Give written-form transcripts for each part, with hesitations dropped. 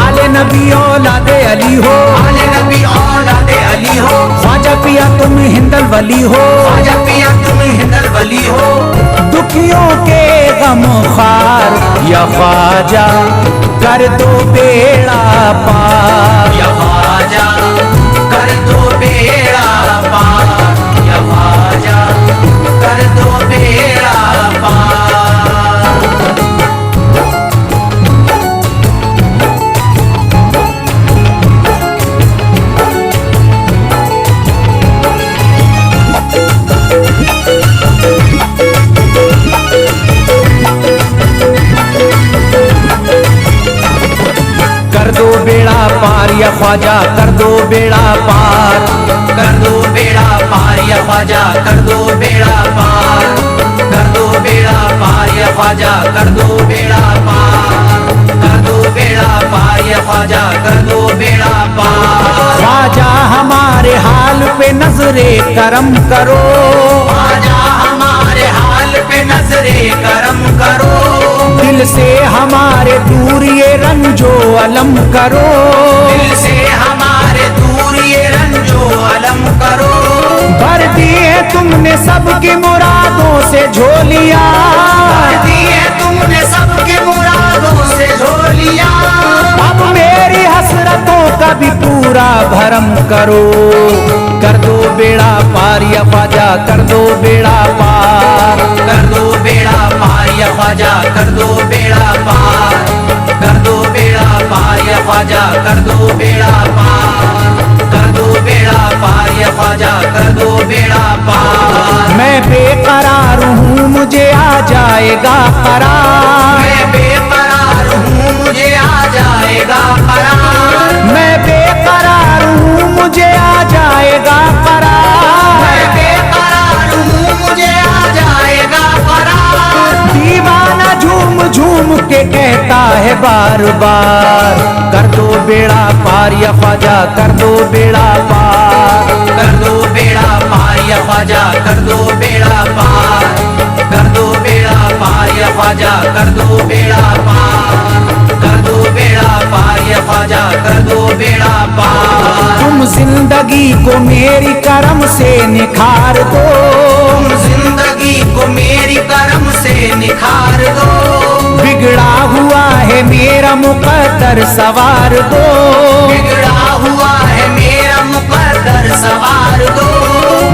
आले नबी औलादे अली हो, आले नबी औलादे अली हो, ख्वाजा पिया तुम हिंदल वली हो, ख्वाजा पिया तुम हिंदल वली हो। दुखियों के गम खार या ख्वाजा कर दो बेड़ा पार, या ख्वाजा कर दो बेड़ा पार, या ख्वाजा कर दो बेड़ा पार। कर दो बेड़ा पार या ख्वाजा कर दो बेड़ा पार, कर दो बेड़ा पार या ख्वाजा कर दो बेड़ा पार, कर दो बेड़ा पार या ख्वाजा कर दो बेड़ा पार, कर दो बेड़ा पार या ख्वाजा कर दो बेड़ा पार। ख्वाजा हमारे हाल पे नजरे करम करो, ख्वाजा हमारे हाल पे नजरे करम करो, दिल से हमारे दूर ये रंजो अलम करो, दिल से हमारे दूर ये रंजो अलम करो। भर दी है तुमने सबकी मुरादों से झोलियां, भर दी है तुमने सबके मुरादों से झोलियां। अब मेरी हसरतों का भी पूरा भरम करो, कर दो बेड़ा पार या ख्वाजा कर दो बेड़ा पार, कर दो बेड़ा पार या ख्वाजा कर दो बेड़ा पार, कर दो बेड़ा पार या ख्वाजा कर दो बेड़ा पार, कर दो बेड़ा पार या ख्वाजा कर दो बेड़ा पार। मैं बेकरार हूँ मुझे आ जाएगा करार, मैं बेकरार हूँ मुझे आ जाएगा करार, मैं बेकरार हूँ मुझे आ जाएगा करार, मैं बेकरार हूँ मुझे आ जाएगा करार। दीवाना झूम झूम के कहता है बार बार, कर दो बेड़ा पार या ख्वाजा कर दो बेड़ा पार, कर दो बेड़ा पार या ख्वाजा कर दो बेड़ा पार, कर दो बेड़ा पार या ख्वाजा कर दो बेड़ा पार, कर दो बेड़ा पार या ख्वाजा कर दो बेड़ा पार। तुम जिंदगी को मेरी करम से निखार दो, तुम जिंदगी को मेरी करम से निखार दो, बिगड़ा हुआ है मेरा मुकद्दर सवार दो, बिगड़ा हुआ है मेरा मुकद्दर सवार दो।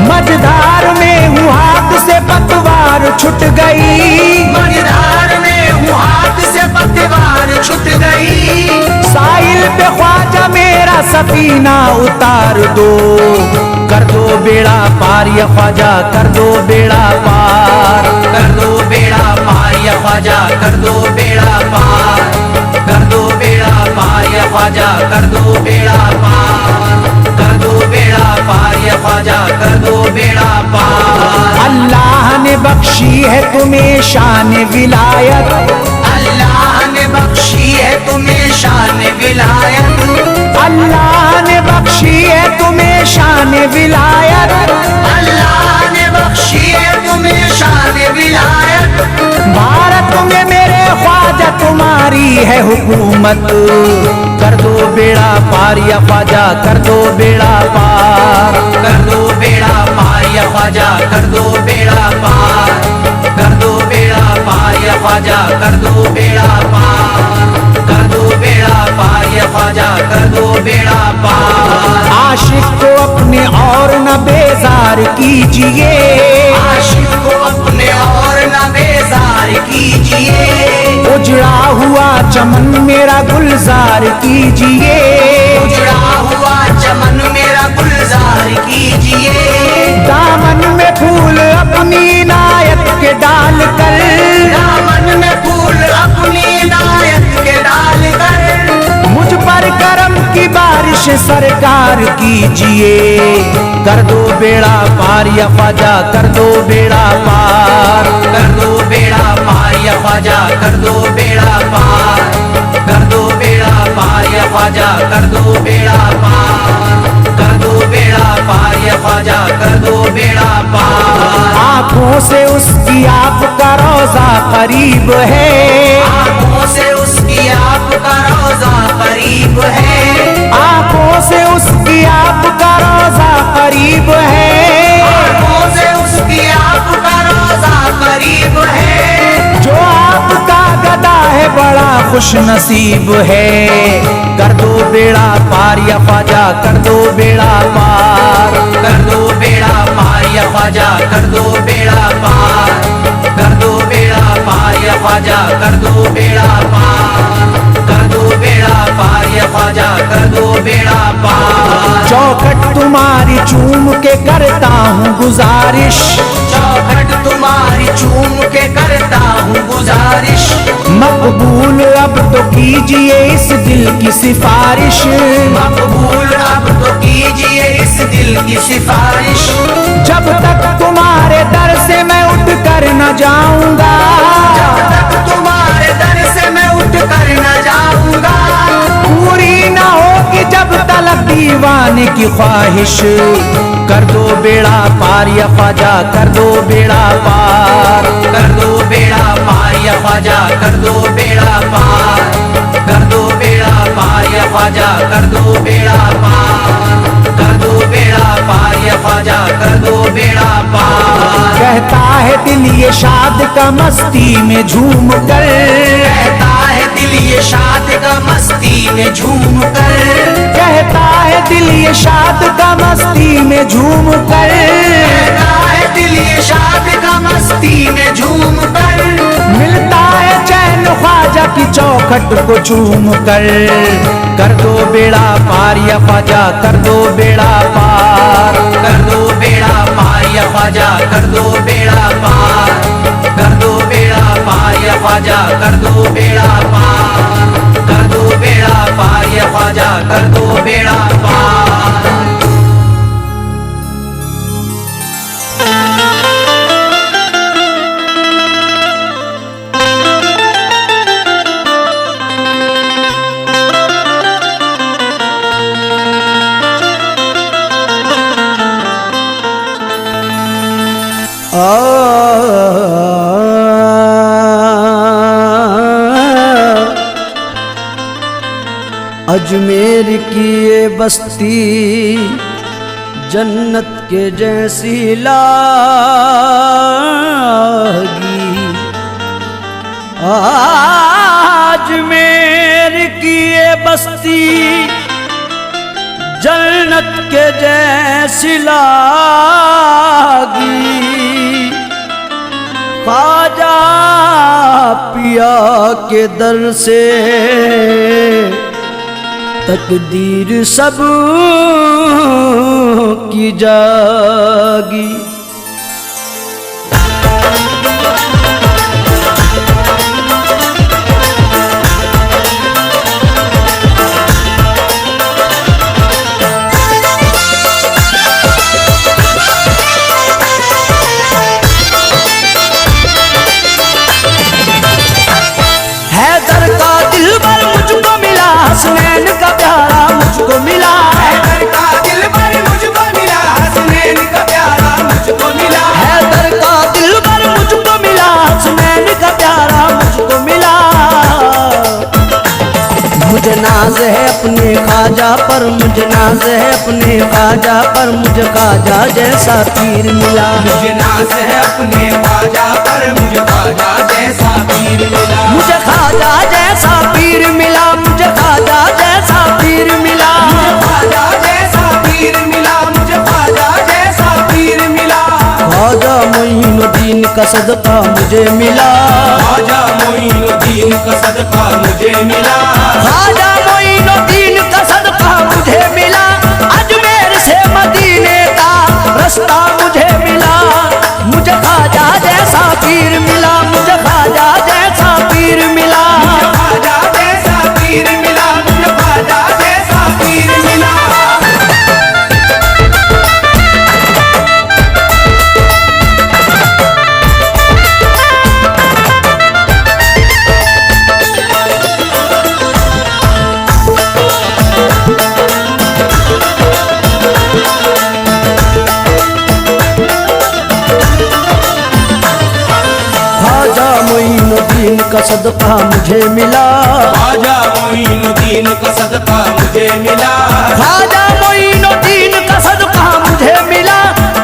मझधार में हूँ हाथ से पतवार छूट गई, मझधार में हूँ हाथ से पतवार छूट गई, साहिल पे ख्वाजा मेरा सफीना उतार दो, कर दो बेड़ा पार या ख्वाजा कर दो बेड़ा पार, कर दो बेड़ा पार या ख्वाजा कर दो बेड़ा पार, कर दो बेड़ा पार या ख्वाजा कर दो बेड़ा पार, कर दो बेड़ा पार या ख्वाजा कर दो बेड़ा पार। अल्लाह ने बख्शी है तुम्हें शान विलायत, अल्लाह ने बख्शी है तुम्हें शान विलायत, अल्लाह ने बख्शी है तुम्हें शान विलायत, अल्लाह ने बख्शी है तुम्हें शान विलायत। भारत में मेरे ख्वाजा तुम्हारी है हुकूमत, कर दो बेड़ा पार या ख्वाजा कर दो बेड़ा पार, कर दो बेड़ा पार या ख्वाजा कर दो बेड़ा पार, कर दो बेड़ा पार या ख्वाजा कर दो बेड़ा पार, कर दो बेड़ा पार या ख्वाजा कर दो बेड़ा पार। आशिक को अपने और न बेजार कीजिए, आशिक को अपने और न बेजार कीजिए, उजड़ा हुआ चमन मेरा गुलजार कीजिए, उजड़ा हुआ चमन मेरा गुलजार कीजिए, दामन में फूल अपनी नायत के डाल कर, दामन में फूल अपनी नायत के डाल कर, मुझ पर करम की बारिश सरकार कीजिए, कर दो बेड़ा पार या ख्वाजा कर दो बेड़ा पार, कर दो बेड़ा पार या ख्वाजा कर दो बेड़ा पार, दो बेड़ा पार। आंखों से उसकी आपका रोजा करीब है, आंखों से उसकी आपका रोजा करीब है। आंखों से उसकी आपका रोजा करीब है, आंखों से उसकी आपका रोजा करीब है। जो आपका गदा है बड़ा खुश नसीब है। कर दो बेड़ा पार या ख्वाजा, कर दो बेड़ा पार। कर दो बेड़ा पार या ख्वाजा, कर दो बेड़ा पार। कर दो बेड़ा पार या ख्वाजा, कर दो बेड़ा पार। कर दो बेड़ा पार या ख्वाजा, कर दो बेड़ा पार। चौखट तुम्हारी चूम के करता हूँ गुजारिश, चौखट तुम्हारी चूम के करता हूँ गुजारिश। मकबूल अब तो कीजिए इस दिल की सिफारिश। मकबूल अब तो कीजिए इस दिल की सिफारिश। जब तक तुम्हारे दर से मैं उठ कर न जाऊंगा, जब तक तुम्हारे दर से मैं उठ कर न जाऊंगा। पूरी न होगी जब तलक दीवाने की ख्वाहिश। कर दो बेड़ा पार या ख्वाजा, कर दो बेड़ा पार। कर दो बेड़ा पार या ख्वाजा, कर दो बेड़ा पार। कर दो बेड़ा पार या ख्वाजा, कर दो बेड़ा पार। कर दो बेड़ा पार या ख्वाजा, कर दो बेड़ा पार। कहता है दिल ये शाद का मस्ती में झूम कर, कहता है दिल ये शाद का मस्ती में झूम कर। कहता है दिल ये शाद का मस्ती में झूम कर। कहता है दिल ये शाद का मस्ती में झूम कर। मिलता है चैन ख्वाजा की चौखट को चूम कर दो बेड़ा पार या ख्वाजा, कर दो बेड़ा पार। कर दो बेड़ा पार या ख्वाजा, कर दो बेड़ा पार। कर दो बेड़ा पार या ख्वाजा, कर दो बेड़ा पार। कर दो बेड़ा पार या ख्वाजा, कर दो बेड़ा पार। अजमेर की ये बस्ती जन्नत के जैसी लागी। अजमेर की ये बस्ती जन्नत के जैसी लागी। ख्वाजा पिया के दर से तकदीर सब की जागी। हैदर का दिलबर मुझको मिला, हसनैन का प्यारा मुझको मिला। हैदर का दिलबर मुझको मिला, हसनैन का प्यारा मुझको मिला। हैदर का दिलबर मुझको मिला, हसनैन का प्यारा मुझको मिला। मुझे नाज है अपने ख्वाजा पर, मुझे नाज है अपने ख्वाजा पर। मुझे ख्वाजा जैसा पीर मिला। मुझे नाज है अपने ख्वाजा पर, मुझे ख्वाजा जैसा पीर मिला। मुझे ख्वाजा जैसा पीर मिला। मुझे ख्वाजा जैसा पीर मिला। मुझे ख्वाजा जैसा पीर मिला। मुझे ख्वाजा जैसा पीर मिला। ख्वाजा मोइनुद्दीन का सदका मुझे मिला। ख्वाजा मोइनुद्दीन का सदका मुझे मिला। ख्वाजा मोइनुद्दीन का सदका मुझे मिला। अजमेर से मदीने का रास्ता मुझे मिला। मुझे ख्वाजा जैसा पीर मिला। मुझे ख्वाजा जैसा पीर मिला। मुझे ख्वाजा जैसा पीर मिला। मुझे ख्वाजा जैसा पीर मिला। मोइनुद्दीन का सदका मुझे मिला, ख्वाजा मोइनुद्दीन का सदका मुझे मिला, ख्वाजा मोइनुद्दीन का सदका मुझे मिला,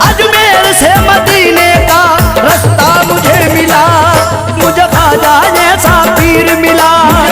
अजमेर से मदीने का रास्ता मुझे मिला, मुझे ख्वाजा जैसा पीर मिला,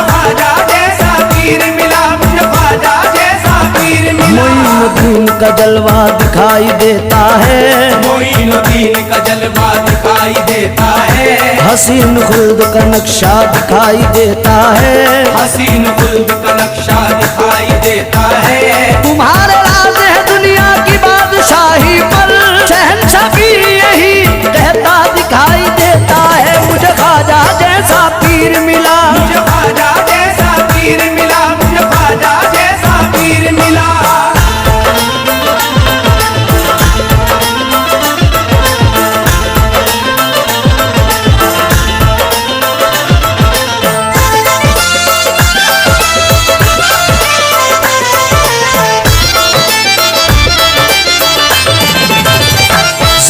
ख्वाजा जैसा पीर मिला, मुझे ख्वाजा जैसा पीर मिला। मोइनुद्दीन का जलवा दिखाई देता है, मोइनुद्दीन का जलवा दिखाई देता है, हसीन खुल्द का नक्शा दिखाई देता है, हसीन खुल्द का नक्शा दिखाई देता है। तुम्हारे राज है दुनिया की बादशाही पर, शहंशाह भी यही कहता दिखाई देता है, मुझे ख्वाजा जैसा पीर मिला, मुझे ख्वाजा जैसा पीर मिला, मुझे ख्वाजा जैसा पीर मिला।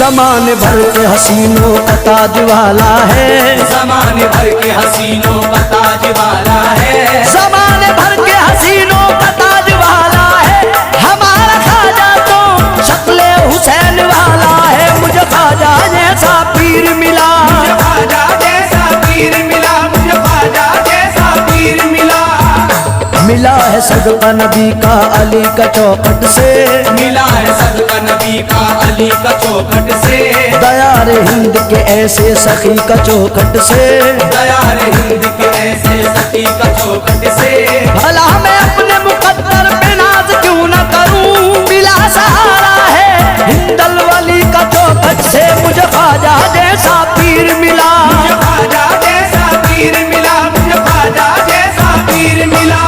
ज़माने भर के हसीनों का ताज वाला है, ज़माने भर के हसीनों का ताज वाला है, ज़माने भर के हसीनों का ताज वाला है, हमारा ख्वाजा तो शक्ले हुसैन वाला है, मुझे ख्वाजा जैसा पीर मिला, मुझे ख्वाजा जैसा पीर मिला, मुझे ख्वाजा जैसा पीर मिला। मिला है सदका नबी का अली का चौखट से, मिला है सदका नबी का अली का चौखट से, दयार हिंद के ऐसे सखी का चौखट से, दयार हिंद के ऐसे सखी का चौखट से। भला मैं अपने मुकद्दर पे नाज क्यों न करूं, मिला सहारा है हिंदल वली का चौखट से, मुझे ख्वाजा जैसा पीर मिला, मुझे ख्वाजा जैसा पीर मिला, मुझे ख्वाजा जैसा पीर मिला।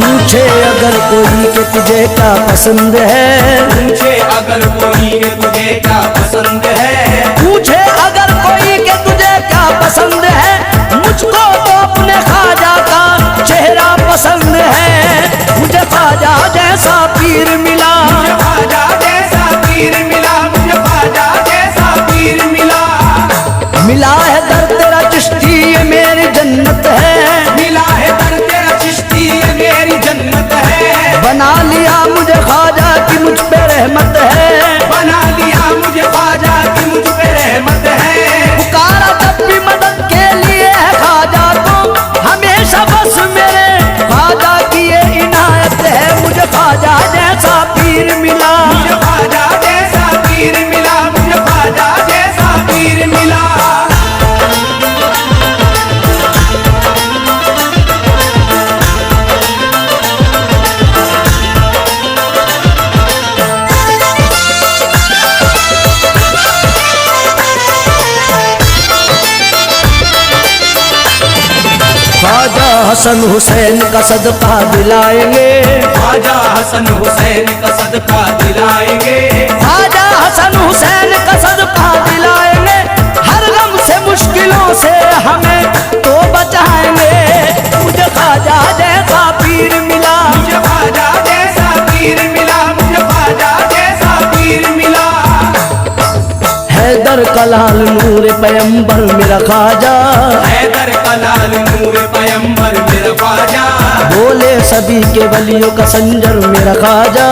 पूछे अगर कोई के तुझे क्या पसंद है, पूछे अगर कोई के तुझे क्या पसंद है, पूछे अगर कोई के तुझे क्या पसंद है, मुझको तो अपने ख्वाजा का चेहरा पसंद है, मुझे ख्वाजा जैसा पीर मिला, मुझे ख्वाजा जैसा पीर मिला, मुझे ख्वाजा जैसा पीर मिला। मिला है दर तेरा चिश्ती ये मेरी जन्नत है, मिला है दर तेरा चिश्ती ये मेरी जन्नत है, बना लिया मुझे ख्वाजा की मुझ पे रहमत है, बना लिया मुझे ख्वाजा की मुझ पे रहमत है। पुकारा तब भी मदद के लिए है ख्वाजा को, हमेशा बस मेरे ख्वाजा की ये इनायत है, मुझे ख्वाजा जैसा पीर मिला, मुझे ख्वाजा जैसा पीर मिला, मुझे ख्वाजा जैसा पीर मिला। ख्वाजा हसन हुसैन का सदका दिलाएंगे, ख्वाजा हसन हुसैन का सदका दिलाएंगे, ख्वाजा हसन हुसैन का सदका दिलाएंगे, हर गम से मुश्किलों से हमें तो बचाएंगे, मुझे ख्वाजा जैसा पीर मिला, मुझे ख्वाजा जैसा पीर मिला, मुझे ख्वाजा जैसा पीर मिला। हैदर कलाल नूर पैगंबर मेरा ख्वाजा, हैदर कलाल नूर पैगंबर मेरा ख्वाजा, बोले सभी के वलियों का संजर मेरा ख्वाजा,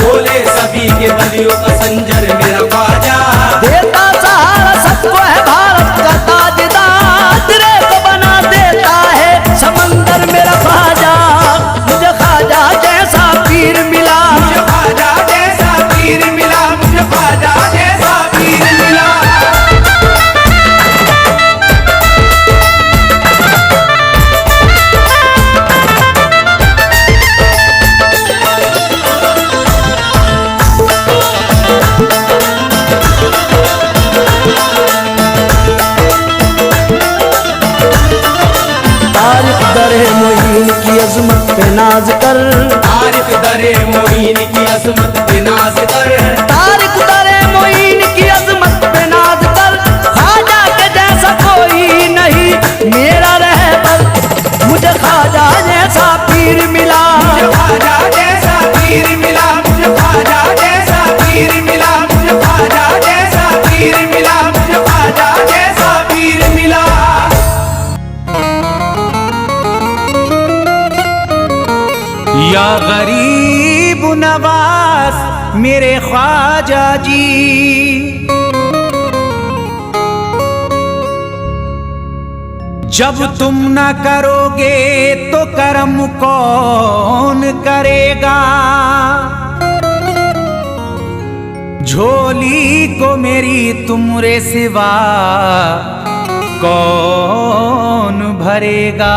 बोले सभी के वलियों का संजर मेरा ख्वाजा, देता सहारा सबको है भारत का ताजदार, तेरे को बना देता है समंदर मेरा ख्वाजा, मुझे ख्वाजा जैसा पीर मिला, मुझे ख्वाजा जैसा पीर मिला, मुझे ख्वाजा जैसा पीर मिला। तारिक दरे मोइन की अजमत पे नाज कर, तारिक दरे मोइन की अजमत पे नाज कर, तारिक दरे मोइन ख्वाजा जी, जब तुम न करोगे तो कर्म कौन करेगा। झोली को मेरी तुमरे सिवा कौन भरेगा।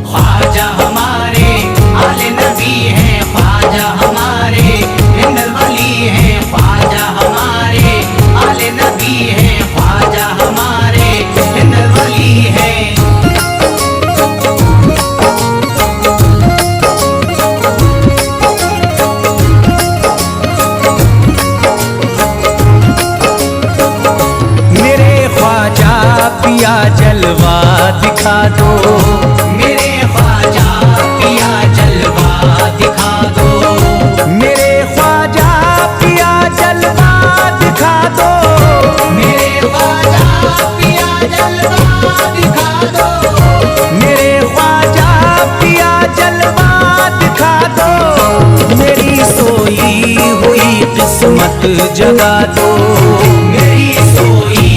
ख्वाजा हमारे आले नबी हैं, ख्वाजा हमारे हिंदल वली हैं, ख्वाजा हमारे आले नबी हैं, ख्वाजा हमारे हिंदल वली हैं। मेरे ख्वाजा पिया जलवा दिखा दो, मेरे ख्वाजा पिया जलवा दिखा दो, मेरे ख्वाजा पिया जलवा दिखा दो, मेरे ख्वाजा पिया जलवा दिखा दो, मेरे ख्वाजा पिया जलवा दिखा दो। मेरी सोई हुई किस्मत जगा दो, मेरी सोई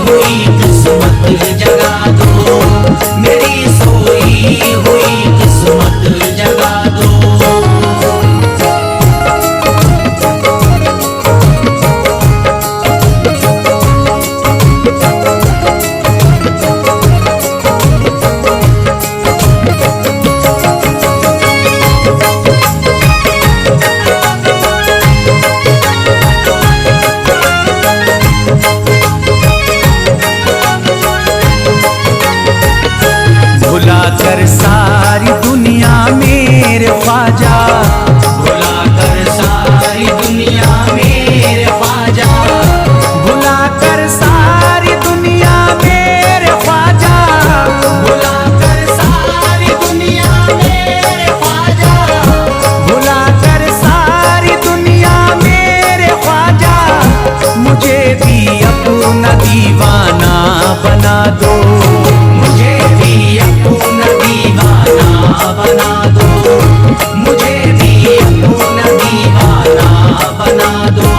हुई किस्मत जगा दो, मेरी सोई हुई किस्मत जगा दो। भुला कर सारी दुनिया मेरे ख्वाजा, भुला कर सारी दुनिया मेरे ख्वाजा, भुला कर सारी दुनिया मेरे ख्वाजा, भुला कर सारी दुनिया मेरे ख्वाजा, भुला कर सारी दुनिया मेरे ख्वाजा। मुझे भी अपना दीवाना बना दो, मुझे भी अपना दीवाना बना दो, मुझे भी अपना दीवाना बना दो।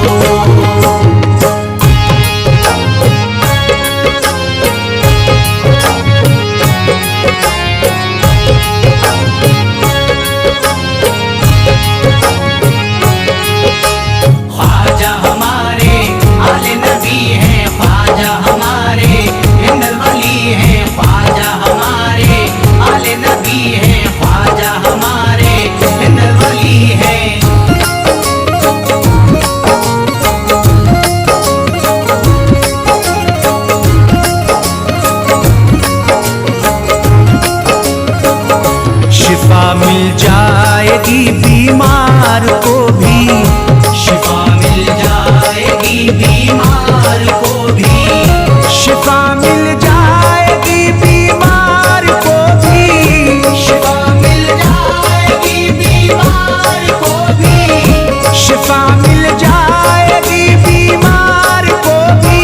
ख्वाजा हमारे आले नबी हैं, ख्वाजा हमारे हिंदल वली हैं, ख्वाजा हमारे आले नबी हैं, ख्वाजा हमारे हिंदल वली हैं। शिफा मिल जाएगी बीमार को भी, शिफा मिल जाएगी बीमार को भी, शिफा मिल जाएगी बीमार को भी, शिफा मिल जाएगी बीमार को भी, शिफा मिल जाएगी बीमार को भी।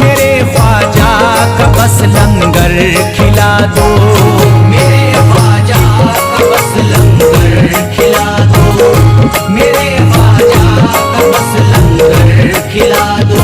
मेरे ख्वाजा का बस लंगर खिला दो, मेरे ख्वाजा का बस लंगर खिला दो, मेरे ख्वाजा का बस लंगर खिला दो।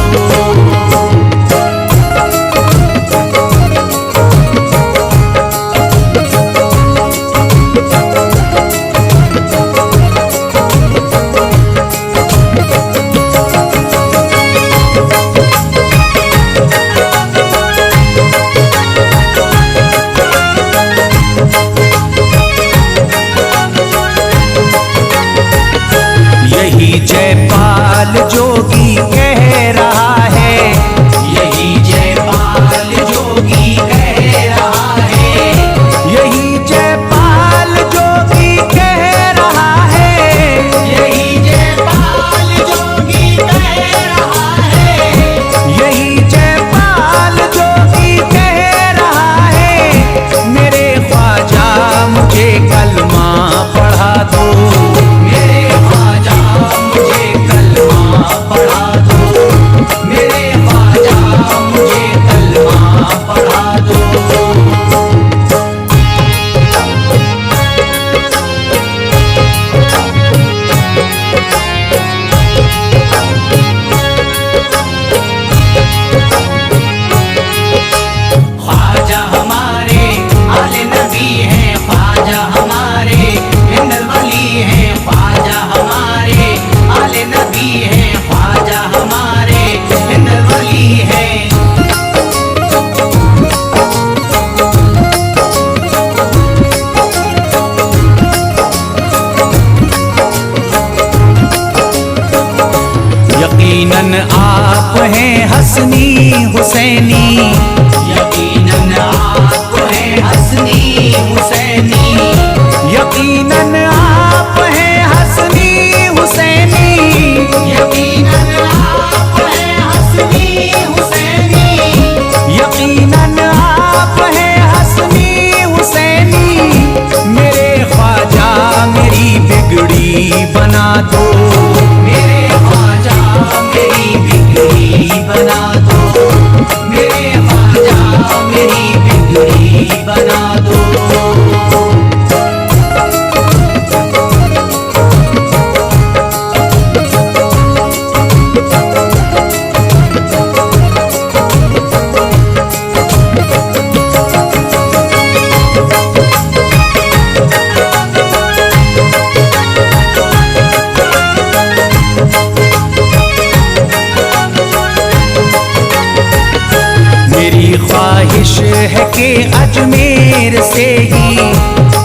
यकीनन आप हैं हसनी हुसैनी, यकीनन आप हैं हसनी हुसैनी, यकीनन आप हैं हसनी हुसैनी, यकीनन आप हैं हसनी हुसैनी, यकीनन आप हैं हसनी हुसैनी। मेरे ख्वाजा मेरी बिगड़ी बना दो, मेरे ख्वाजा मेरी बिगड़ी बना दो, मेरे ख्वाजा मेरी बिगड़ी बना दो। मेरी ख्वाहिश है कि अजमेर से ही,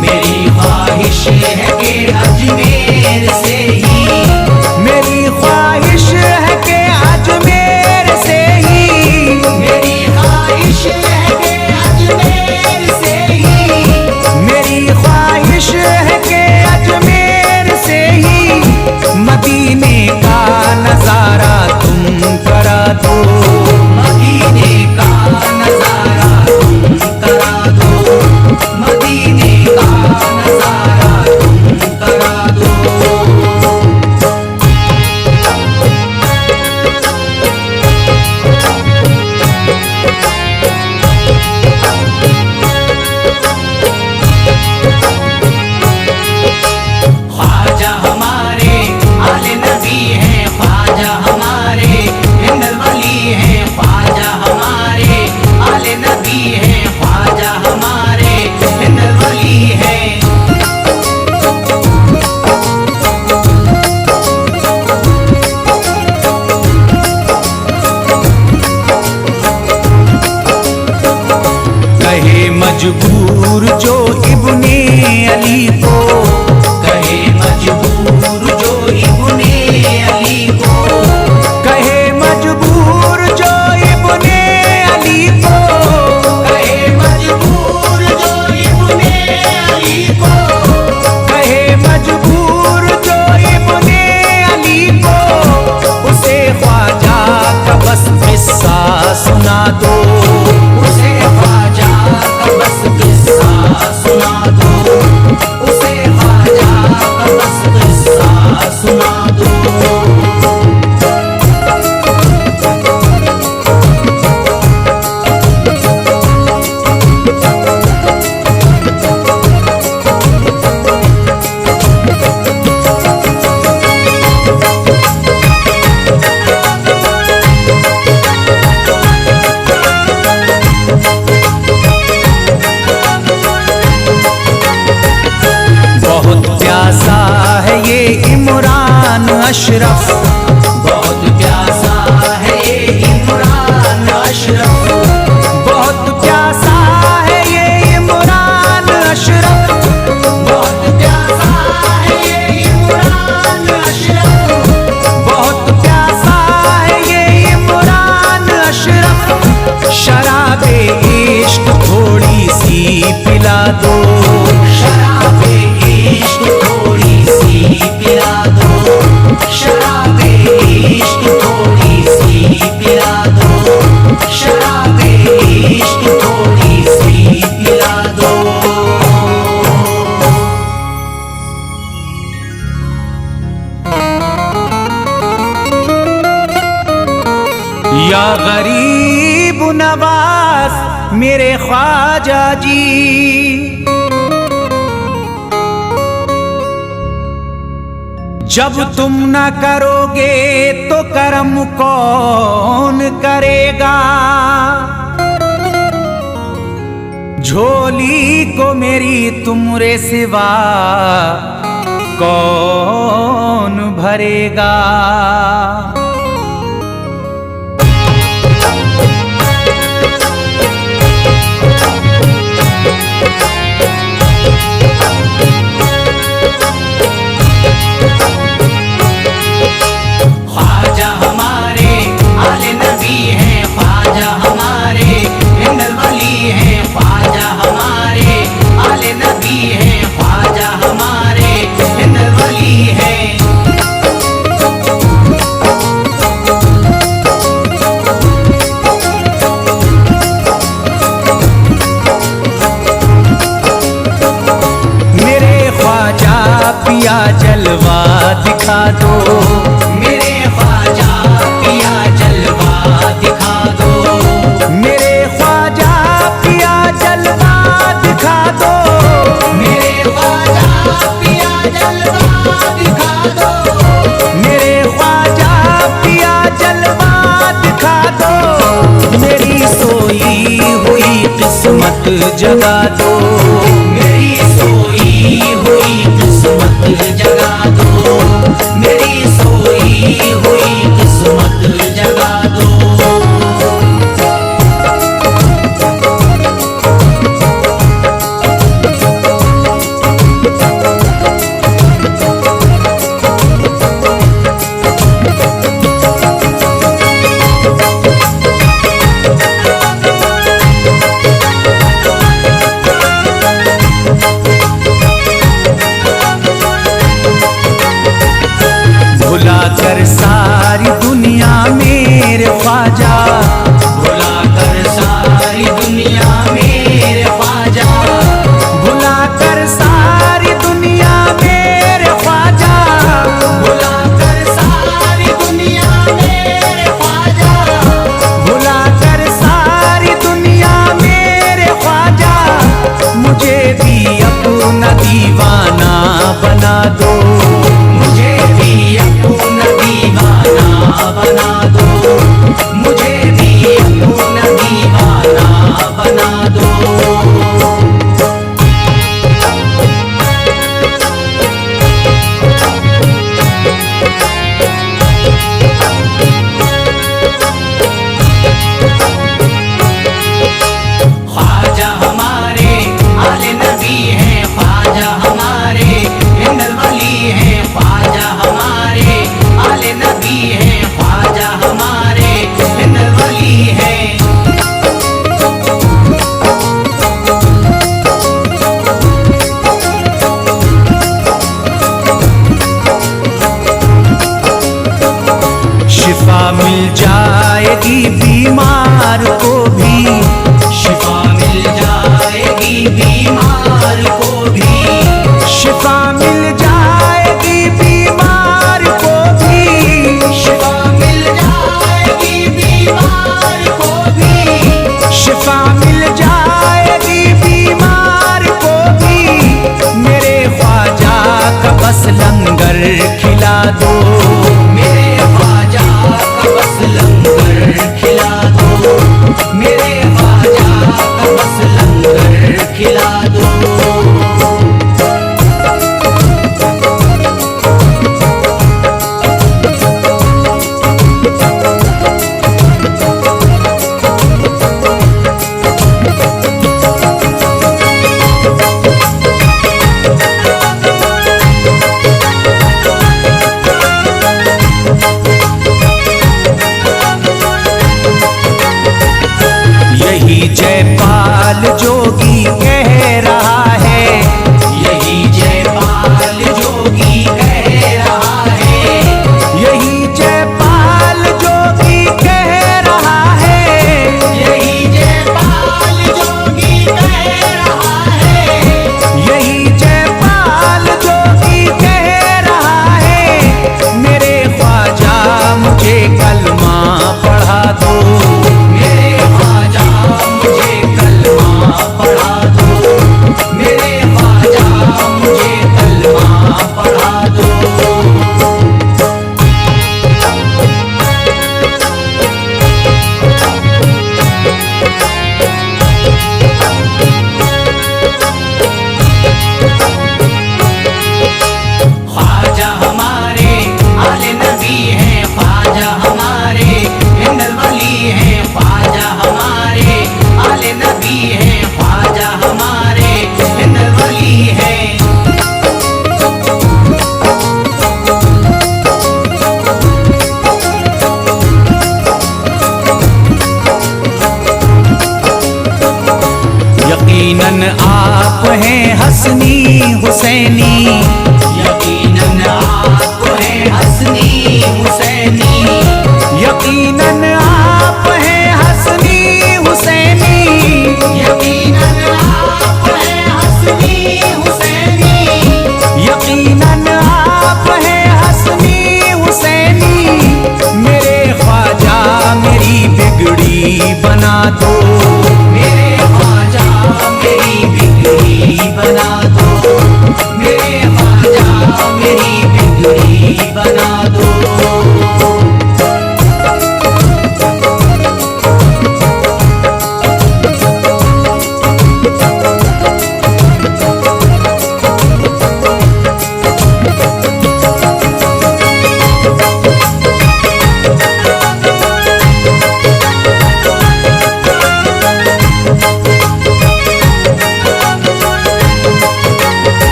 मेरी ख्वाहिश है कि अजमेर से ही, मेरी ख्वाहिश है कि अजमेर से ही, मेरी ख्वाहिश है कि अजमेर से ही, मेरी ख्वाहिश है कि अजमेर से ही मदीने का नजारा तुम करा दो, मदीने का नजारा तुम करा दो, मदीने का नजारा तुम करा दो। ख्वाजा हमारे आले नबी हैं, ख्वाजा हमारे हिंदल वली हैं, ख्वाजा हमारे आले नबी हैं, ख्वाजा हमारे हिंदल वली हैं। कहे मजबूर जो इब्ने अली को, कहे मजबूर जो इब्ने अली को, कहे मजबूर जो इब्ने अली को, कहे मजबूर जो इब्ने अली को, कहे मजबूर जो इब्ने अली को, उसे ख्वाजा का बस किस्सा सुना दो, उसे ख्वाजा का बस किस्सा सुना दो, उसे ख्वाजा का बस किस्सा सुना दो। बहुत प्यासा है ये इमरान अशरफ, बहुत प्यासा है ये इमरान अशरफ, बहुत प्यासा है ये इमरान अशरफ, बहुत प्यासा है ये इमरान अशरफ, बहुत प्यासा है ये इमरान अशरफ। शराबे इश्क थोड़ी सी पिला दो, शराबे इश्क थोड़ी सी पिला दो, शराबे इश्क थोड़ी सी पिला दो, शराबे इश्क थोड़ी सी पिला दो। या गरीब नवाज मेरे ख्वाजा जी, जब तुम न करोगे तो करम कौन करेगा, झोली को मेरी तुमरे सिवा कौन भरेगा। ख्वाजा हमारे जगा दो। मेरी सोई हुई किस्मत जगा दो, मेरी सोई हुई किस्मत जगा दो। भुला कर सारी दुनिया मेरे ख्वाजा, भुला कर सारी दुनिया मेरे ख्वाजा, भुला कर सारी दुनिया मेरे ख्वाजा, भुला कर सारी दुनिया मेरे ख्वाजा, भुला कर सारी दुनिया मेरे ख्वाजा, मुझे भी अपना दीवाना बना दो। मुझे भी अपना दीवाना बना दो, मुझे भी अपना दीवाना बना दो। ख्वाजा हमारे आले नबी हैं, ख्वाजा हमारे हिंदल वली हैं, ख्वाजा हमारे आले नबी हैं, ख्वाजा हमारे हिंदल वली हैं। शिफा मिल जाएगी बीमार को भी, शिफा मिल जाएगी बीमार को भी, शिफा मिल जाएगी बीमार को भी, शिफा मिल जाएगी बीमार को भी, शिफा मिल जाएगी बीमार को भी। मेरे ख्वाजा का बस लंगर खिला दो। मेरे ख्वाजा का बस लंगर खिला दो, मेरे ख्वाजा का बस लंगर खिला दो। यही जयपाल जोगी कह रहा है, यही जयपाल जोगी कह रहा है, यही जयपाल जोगी कह रहा है, यही जयपाल जोगी कह रहा है, यही जयपाल जोगी कह रहा है। मेरे ख्वाजा मुझे कलमा पढ़ा दो। मेरे ख्वाजा मुझे कलमा पढ़ा दो, मेरे ख्वाजा मुझे कलमा पढ़ा दो। ख्वाजा हमारे आले नबी हैं, ख्वाजा हमारे हिंदल वली हैं, ख्वाजा हमारे आले नबी हैं, ख्वाजा हमारे हिंदल वली हैं। यकीनन आप हैं हसनी हुसैनी, यकीनन आप हैं हसनी हुसैनी, यकीनन आप हैं हसनी हुसैनी, यकीनन आप हैं हसनी हुसैनी, यकीनन आप हैं हसनी हुसैनी। मेरे ख्वाजा मेरी बिगड़ी बना दो। मेरे ख्वाजा मेरी बिगड़ी बना दो, मेरे ख्वाजा मेरी बिगड़ी बना दो।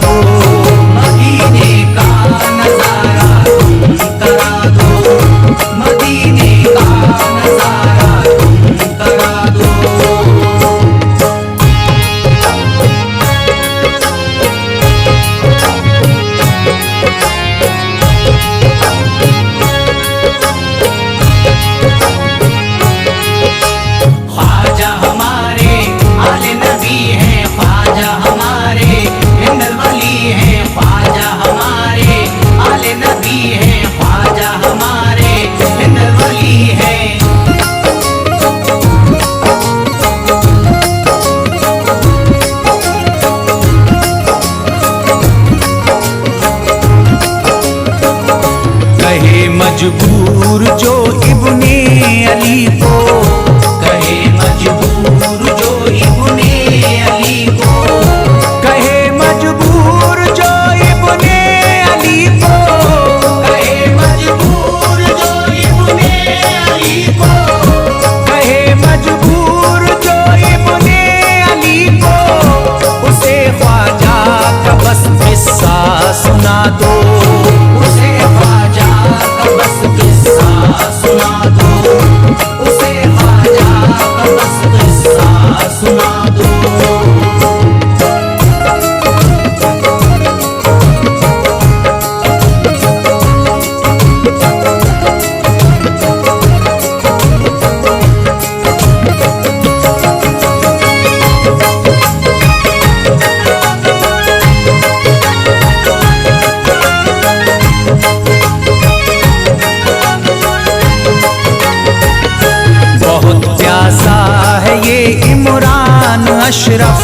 दो। मदीने का नजारा तुम करा दो, मदीने का नजारा तुम करा दो। ख्वाजा हमारे आले नबी हैं, ख्वाजा हमारे हिंदल वली हैं, ख्वाजा हमारे आले नबी हैं, ख्वाजा हमारे हिंदल वली हैं। कहे मजबूर जो इब्ने अली को, कहे मजबूर जो इब्ने अली को, कहे मजबूर जो इब्ने अली को, कहे मजबूर जो इब्ने अली को, कहे मजबूर जो इब्ने अली को, उसे ख्वाजा का बस किस्सा सुना दो। उसे ख्वाजा का बस किस्सा सुना दो, उसे ख्वाजा का बस किस्सा सुना दो। बहुत प्यासा है ये इमरान अशरफ,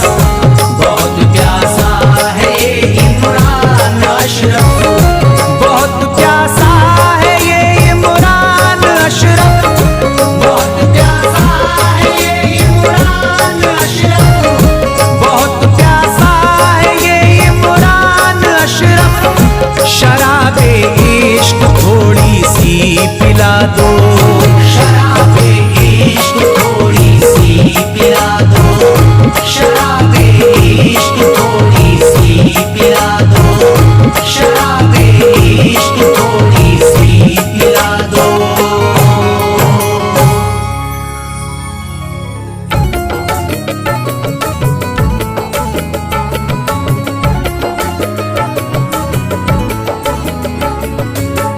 बहुत प्यासा है ये इमरान अशरफ, बहुत प्यासा है ये इमरान अशरफ, बहुत प्यासा है ये इमरान अशरफ, बहुत प्यासा है ये इमरान अशरफ। शराबे इश्क थोड़ी सी पिला दो। शराबे इश्क थोड़ी सी पिला दो, शराबे इश्क थोड़ी सी पिला दो, शराबे इश्क थोड़ी सी पिला दो।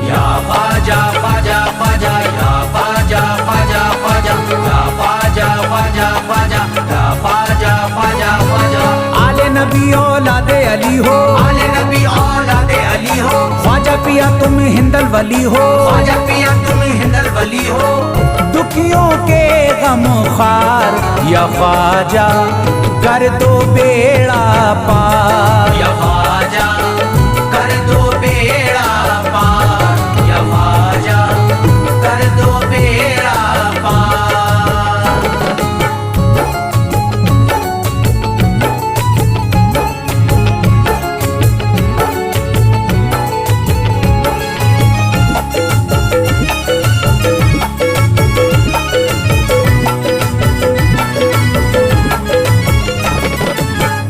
या ख्वाजा ख्वाजा ख्वाजा, या ख्वाजा ख्वाजा ख्वाजा, या ख्वाजा ख्वाजा ख्वाजा, या ख्वाजा ख्वाजा ख्वाजा। आले नबी औलादे अली हो, आले नबी औलादे अली हो, ख्वाजा पिया तुम हिंदल वली हो। ख्वाजा पिया तुम हिंदल वली हो। दुखियों के गम खार या ख्वाजा कर दो बेड़ा पार। या ख्वाजा कर दो बेड़ा पार, या ख्वाजा कर दो बेड़ा पार।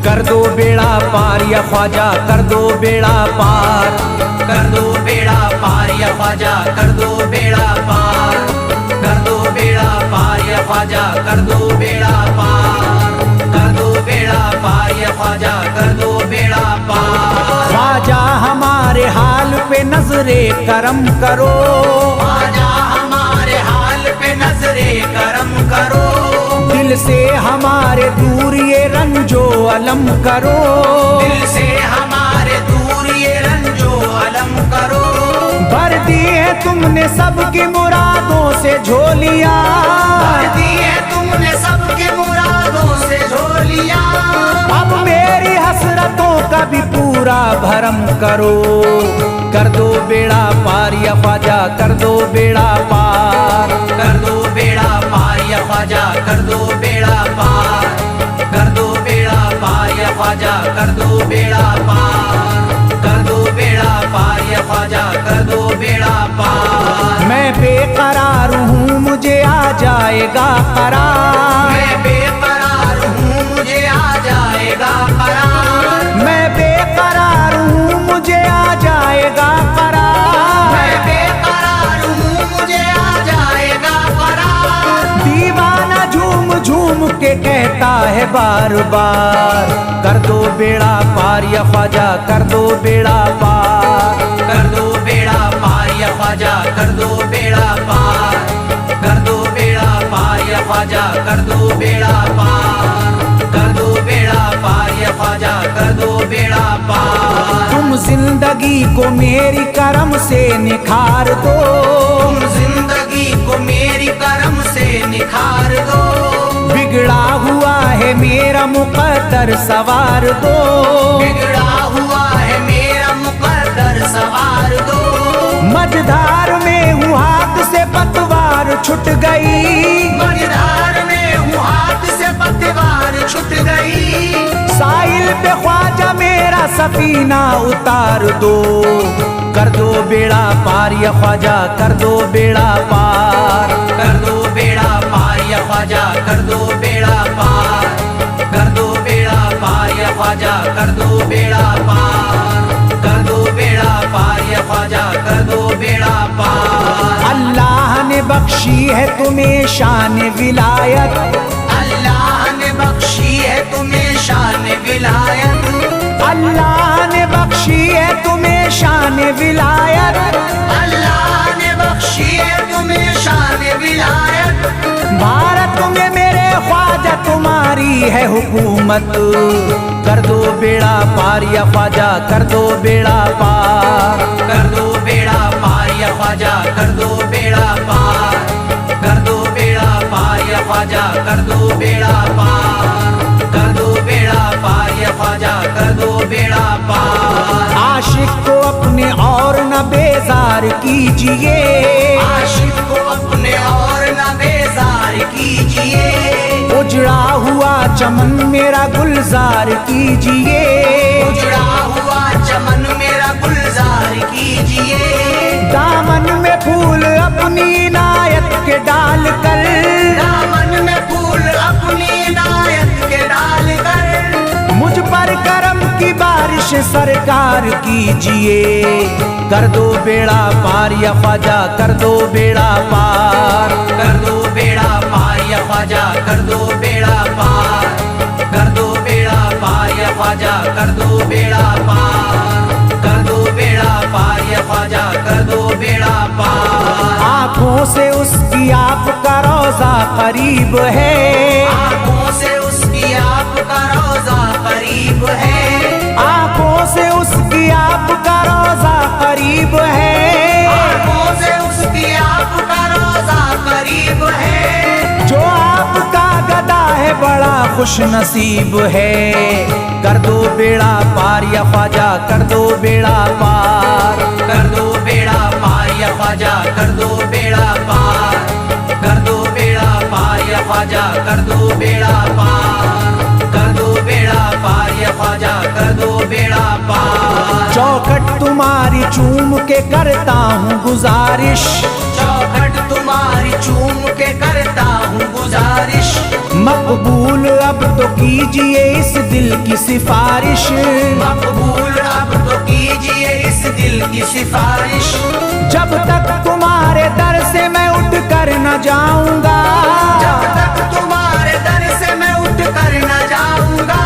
कर दो बेड़ा पार या ख्वाजा कर दो बेड़ा पार। कर दो बेड़ा पार या ख्वाजा कर दो बेड़ा पार, कर दो बेड़ा पार या ख्वाजा कर दो बेड़ा पार, कर दो बेड़ा पार या ख्वाजा कर दो बेड़ा पार। ख्वाजा हमारे हाल पे नजरे करम करो। ख्वाजा हमारे हाल पे नजरे करम करो, दिल से हमारे दूर ये रंजो अलम करो। दिल से हमारे दूर ये रंजो अलम करो। भर दी है तुमने सबकी मुरादों से झोलियां, भर दी है तुमने सबके मुरादों से झोलियां। अब मेरी हसरतों का भी पूरा भरम करो। कर दो बेड़ा पार या ख्वाजा कर दो बेड़ा पार। कर दो बेड़ा पार या ख्वाजा कर दो बेड़ा पार, कर दो बेड़ा पार या ख्वाजा कर दो बेड़ा पार, कर दो बेड़ा पार या ख्वाजा कर दो बेड़ा पार। मैं बेकरार हूँ मुझे आ जाएगा करार। मैं बेकरार हूँ मुझे आ जाएगा करार। मैं बेकरार है बार बार। कर दो बेड़ा पार या ख्वाजा, कर दो बेड़ा पार। कर दो बेड़ा पार या ख्वाजा, कर दो बेड़ा पार। कर दो बेड़ा पार या ख्वाजा, कर दो बेड़ा पार। कर दो बेड़ा पार या ख्वाजा, कर दो बेड़ा पार। तुम जिंदगी को मेरी करम से निखार दो, तुम जिंदगी को मेरी करम से निखार दो। बिगड़ा हुआ है मेरा मुकद्दर सवार दो, बिगड़ा हुआ है मेरा मुकद्दर सवार दो। मझधार में हूँ हाथ से पतवार छूट गई, मझधार में हूँ हाथ से पतवार छूट गई। साहिल पे ख्वाजा मेरा सफीना उतार दो। कर दो बेड़ा पार या ख्वाजा, कर दो बेड़ा पार। कर दो बेड़ा पार या ख्वाजा, कर दो बेड़ा पार। कर दो बेड़ा पार या ख्वाजा, कर दो बेड़ा पार। कर दो बेड़ा पार या ख्वाजा, कर दो बेड़ा पार। अल्लाह ने बख्शी है तुम्हें शान विलायत, अल्लाह ने बख्शी है तुम्हें शान विलायत। अल्लाह ने बख्शी है तुम्हें शान विलायत। अल्लाह ने बख्शी है तुम्हें शान विलायत। भारत में मेरे ख्वाजा तुम्हारी है हुकूमत। कर दो बेड़ा पार या ख्वाजा, कर दो बेड़ा पार। कर दो बेड़ा पार या ख्वाजा, कर दो बेड़ा पार। कर दो बेड़ा पार या ख्वाजा, कर दो बेड़ा पार। कर दो बेड़ा पार या ख्वाजा, कर दो बेड़ा पार। आशिक को अपने और न बेजार कीजिए, आशिक को अपने और न बेजार कीजिए। उजड़ा हुआ चमन मेरा गुलजार कीजिए, उजड़ा हुआ चमन मेरा गुलजार कीजिए। दामन में फूल अपनी इनायत के डाल कर, दामन में फूल अपनी इनायत के डाल कर। मुझ पर करम की बारिश सरकार कीजिए। कर दो बेड़ा पार या ख्वाजा, कर दो बेड़ा पार। कर दो बेड़ा पार या ख्वाजा, कर दो बेड़ा पार। कर दो बेड़ा पार या ख्वाजा, कर दो बेड़ा पार। कर दो बेड़ा पार या ख्वाजा, कर दो बेड़ा पार। आँखों से उसकी आपका रोजा करीब है, आँखों से उसकी आपका रोजा करीब है। आँखों से उसकी आपका रोजा करीब है, आँखों से उसकी आपका रोजा करीब है। जो आपका गदा है बड़ा खुश नसीब है। कर दो बेड़ा पार या ख्वाजा, कर दो बेड़ा पार। कर दो बेड़ा पार या ख्वाजा, कर दो बेड़ा पार। कर दो बेड़ा पार या ख्वाजा, कर दो बेड़ा पार। कर दो बेड़ा पार या ख्वाजा, कर दो बेड़ा पार। चौखट तुम्हारी चूम के करता हूँ गुजारिश, चौखट तुम्हारी चूम के करता हूँ गुजारिश। मकबूल अब तो कीजिए इस दिल की सिफारिश, मकबूल अब तो कीजिए इस दिल की सिफारिश। जब तक तुम्हारे दर से मैं उठ कर न जाऊंगा, जब तक तुम्हारे दर से मैं उठ कर न जाऊंगा।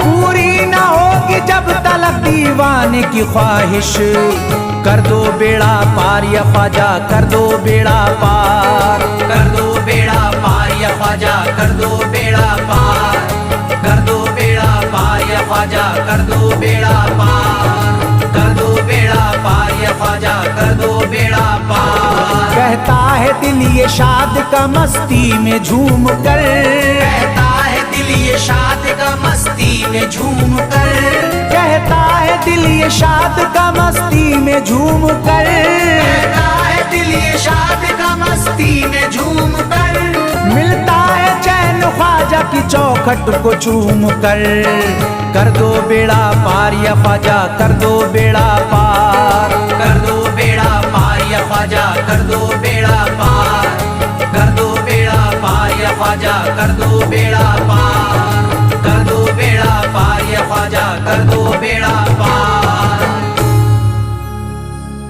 पूरी न होगी जब तलक दीवाने की ख्वाहिश। कर दो बेड़ा पार या ख्वाजा, कर दो बेड़ा पार। कर दो बेड़ा पार या ख्वाजा, कर दो बेड़ा पार। कर दो बेड़ा पार या ख्वाजा, कर दो बेड़ा पार। कर दो बेड़ा पार या ख्वाजा, कर दो बेड़ा पार। कहता है दिल ये शाद का मस्ती में झूम कर, कहता है दिल ये शाद का मस्ती में झूम कर। कहता है दिल ये शाद का मस्ती में झूम कर। कहता है दिल ये शाद का मस्ती में झूम कर। मिलता है चैन ख्वाजा की चौखट को चूम कर। कर दो बेड़ा पार या ख्वाजा, कर दो बेड़ा पार। कर दो बेड़ा पार या ख्वाजा, कर दो बेड़ा पार। कर दो बेड़ा पार या ख्वाजा, कर दो बेड़ा पार। कर दो बेड़ा पार या ख्वाजा, कर दो बेड़ा